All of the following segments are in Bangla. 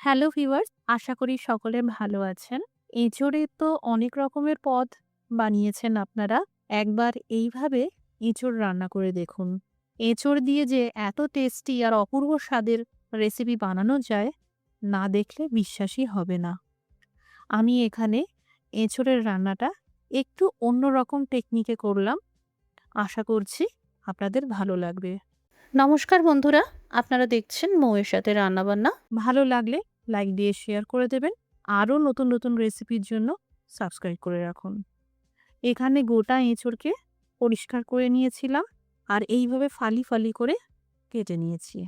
হ্যালো ভিউয়ার্স, আশা করি সকলে ভালো আছেন। এঁচোড়ের তো অনেক রকমের পদ বানিয়েছেন আপনারা। একবার এইভাবে এঁচোড় রান্না করে দেখুন। এঁচোড় দিয়ে যে এত টেস্টি আর অপূর্ব স্বাদের রেসিপি বানানো যায়, না দেখলে বিশ্বাসই হবে না। আমি এখানে এঁচোড়ের রান্নাটা একটু অন্যরকম টেকনিকে করলাম। আশা করছি আপনাদের ভালো লাগবে। নমস্কার বন্ধুরা, আপনারা দেখছেন মৌয়ের সাথে রান্নাবান্না। ভালো লাগলে লাইক দিয়ে শেয়ার করে দেবেন। আরও নতুন নতুন রেসিপির জন্য সাবস্ক্রাইব করে রাখুন। এখানে গোটা এঁচড়কে পরিষ্কার করে নিয়েছিলাম আর এইভাবে ফালি ফালি করে কেটে নিয়েছি।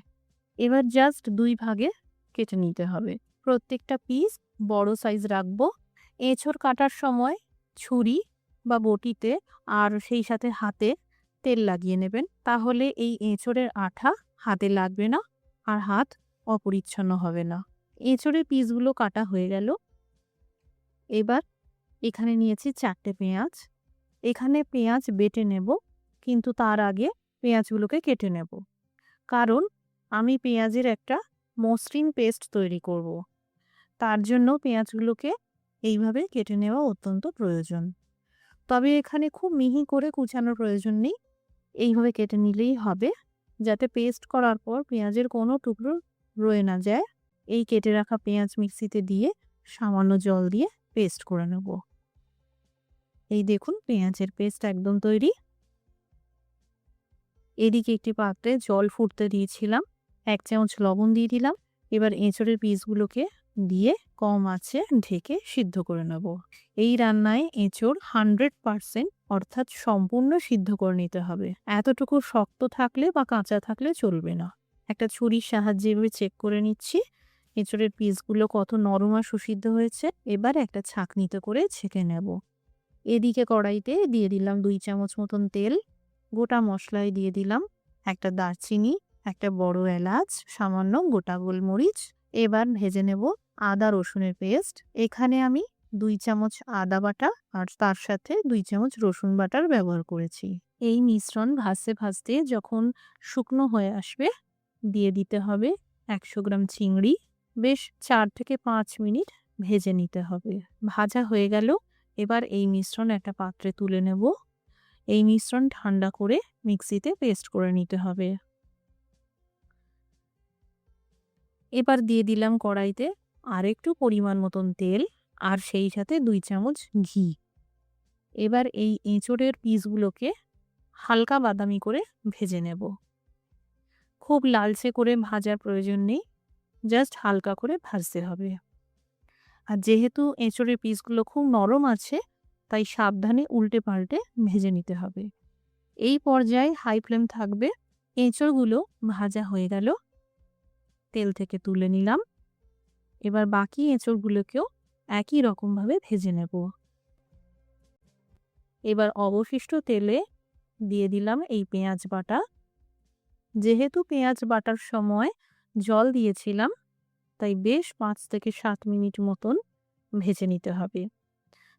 এবার জাস্ট ২ ভাগে কেটে নিতে হবে। প্রত্যেকটা পিস বড় সাইজ রাখবো। এঁচড় কাটার সময় ছুরি বা বটিতে আর সেই সাথে হাতে তেল লাগিয়ে নেবেন। তাহলে এই এঁচড়ের আঠা হাতে লাগবে না আর হাত অপরিচ্ছন্ন হবে না। এঁচড়ের পিসগুলো কাটা হয়ে গেল। এবার এখানে নিয়েছি ৪ টে পেঁয়াজ। এখানে পেঁয়াজ বেটে নেব, কিন্তু তার আগে পেঁয়াজগুলোকে কেটে নেব। কারণ আমি পেঁয়াজের একটা মসৃণ পেস্ট তৈরি করব। তার জন্য পেঁয়াজগুলোকে এইভাবে কেটে নেওয়া অত্যন্ত প্রয়োজন। তবে এখানে খুব মিহি করে কুচানোর প্রয়োজন নেই। এইভাবে কেটে নিলেই হবে, যাতে পেস্ট করার পর পেঁয়াজের কোনো টুকরো রয়ে না যায়। এই কেটে রাখা পেঁয়াজ মিক্সিতে দিয়ে সামান্য জল দিয়ে পেস্ট করে নেব। এই দেখুন পেঁয়াজের পেস্ট একদম তৈরি। এদিকে একটি পাত্রে জল ফুটতে দিয়েছিলাম। ১ চামচ লবণ দিয়ে দিলাম। এবার এঁচড়ের পিসগুলোকে দিয়ে কম আঁচে ঢেকে সিদ্ধ করে নেব। এই রান্নায় এঁচড় 100% অর্থাৎ সম্পূর্ণ সিদ্ধ করে নিতে হবে। এতটুকু শক্ত থাকলে বা কাঁচা থাকলে চলবে না। একটা ছুরির সাহায্যে এভাবে চেক করে নিচ্ছি এঁচড়ের পিসগুলো কত নরম আর সুসিদ্ধ হয়েছে। এবার একটা ছাঁকনিতে করে ছেঁকে নেব। এদিকে কড়াইতে দিয়ে দিলাম ২ চামচ মতন তেল। গোটা মশলায় দিয়ে দিলাম একটা দারচিনি, একটা বড় এলাচ, সামান্য গোটা গোলমরিচ। এবার ভেজে নেব আদা রসুনের পেস্ট। এখানে আমি ২ চামচ আদা বাটা আর তার সাথে ২ চামচ রসুন বাটার ব্যবহার করেছি। এই মিশ্রণ ভাজতে ভাজতে যখন শুকনো হয়ে আসবে, দিয়ে দিতে হবে ১০০ গ্রাম চিংড়ি। বেশ ৪ থেকে ৫ মিনিট ভেজে নিতে হবে। ভাজা হয়ে গেল। এবার এই মিশ্রণ একটা পাত্রে তুলে নেব। এই মিশ্রণ ঠান্ডা করে মিক্সিতে পেস্ট করে নিতে হবে। এবার দিয়ে দিলাম কড়াইতে আরেকটু পরিমাণ মতন তেল আর সেই সাথে ২ চামচ ঘি। এবার এই এঁচড়ের পিসগুলোকে হালকা বাদামি করে ভেজে নেব। খুব লালচে করে ভাজার প্রয়োজন নেই, জাস্ট হালকা করে ভাজতে হবে। আর যেহেতু এঁচড়ের পিসগুলো খুব নরম আছে, তাই সাবধানে উল্টে পাল্টে ভেজে নিতে হবে। এই পর্যায়ে হাই ফ্লেম থাকবে। এঁচড়গুলো ভাজা হয়ে গেল, তেল থেকে তুলে নিলাম। এবার বাকি এঁচড়গুলোকেও একই রকমভাবে ভেজে নেব। এবার অবশিষ্ট তেলে দিয়ে দিলাম এই পেঁয়াজ বাটা। যেহেতু পেঁয়াজ বাটার সময় জল দিয়েছিলাম, তাই বেশ ৫ থেকে ৭ মিনিট মতন ভেজে নিতে হবে,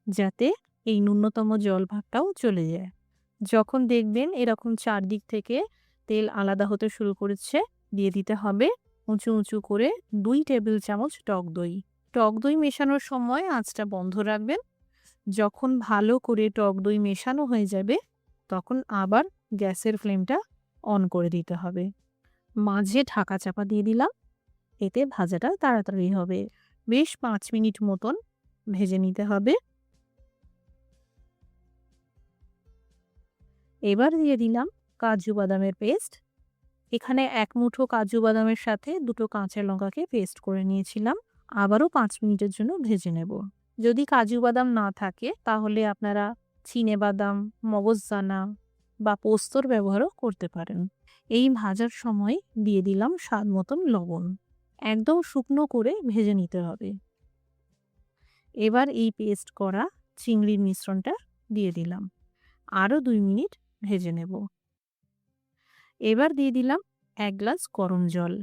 যাতে এই ন্যূনতম জল ভাগটাও চলে যায়। যখন দেখবেন এরকম চারদিক থেকে তেল আলাদা হতে শুরু করেছে, দিয়ে দিতে হবে উঁচু উঁচু করে ২ টেবিল চামচ টক দই। টক দই মেশানোর সময় আঁচটা বন্ধ রাখবেন। যখন ভালো করে টক দই মেশানো হয়ে যাবে, তখন আবার গ্যাসের ফ্লেমটা অন করে দিতে হবে। মাঝে ঢাকা চাপা দিয়ে দিলাম, এতে ভাজাটা তাড়াতাড়ি হবে। বেশ ৫ মিনিট মতন ভেজে নিতে হবে। এবার দিয়ে দিলাম কাজু বাদামের পেস্ট। এখানে ১ মুঠো কাজু বাদামের সাথে ২ টো কাঁচা লঙ্কাকে পেস্ট করে নিয়েছিলাম। আবারও ৫ মিনিটের জন্য ভেজে নেব। যদি কাজু বাদাম না থাকে, তাহলে আপনারা চিনেবাদাম, মগজদানা বা পোস্তর ব্যবহারও করতে পারেন। এই ভাজার সময় দিয়ে দিলাম স্বাদ মতন লবণ। একদম শুকনো করে ভেজে নিতে হবে। এবার এই পেস্ট করা চিংড়ির মিশ্রণটা দিয়ে দিলাম। আরও ২ মিনিট ভেজে নেব। এবার দিয়ে দিলাম ১ গ্লাস গরম জল।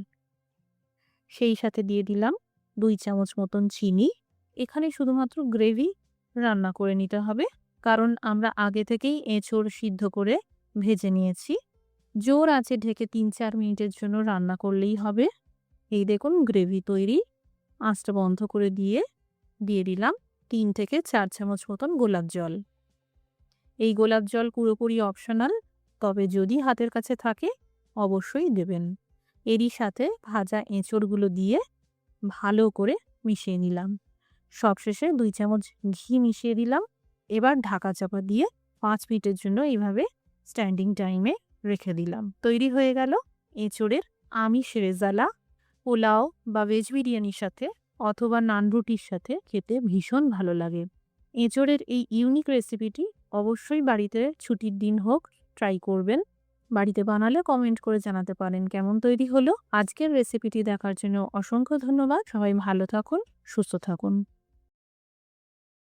সেই সাথে দিয়ে দিলাম ২ চামচ মতন চিনি। এখানে শুধুমাত্র গ্রেভি রান্না করে নিতে হবে, কারণ আমরা আগে থেকেই এঁচড় সিদ্ধ করে ভেজে নিয়েছি। জোর আঁচে ঢেকে ৩-৪ মিনিটের জন্য রান্না করলেই হবে। এই দেখুন গ্রেভি তৈরি। আঁচটা বন্ধ করে দিয়ে দিলাম ৩ থেকে ৪ চামচ মতন গোলাপ জল। এই গোলাপ জল পুরোপুরি অপশনাল, তবে যদি হাতের কাছে থাকে অবশ্যই দেবেন। এরই সাথে ভাজা এঁচড়গুলো দিয়ে ভালো করে মিশিয়ে নিলাম। সবশেষে ২ চামচ ঘি মিশিয়ে দিলাম। এবার ঢাকা চাপা দিয়ে ৫ মিনিটের জন্য এইভাবে স্ট্যান্ডিং টাইমে রেখে দিলাম। তৈরি হয়ে গেল এঁচড়ের আমিষ রেজালা। পোলাও বা ভেজ বিরিয়ানির সাথে অথবা নান রুটির সাথে খেতে ভীষণ ভালো লাগে। এঁচড়ের এই ইউনিক রেসিপিটি অবশ্যই বাড়িতে ছুটির দিন হোক ট্রাই করবেন। বাড়িতে বানালে কমেন্ট করে জানাতে পারেন কেমন তৈরি হলো। আজকের রেসিপিটি দেখার জন্য অসংখ্য ধন্যবাদ। সবাই ভালো থাকুন, সুস্থ থাকুন।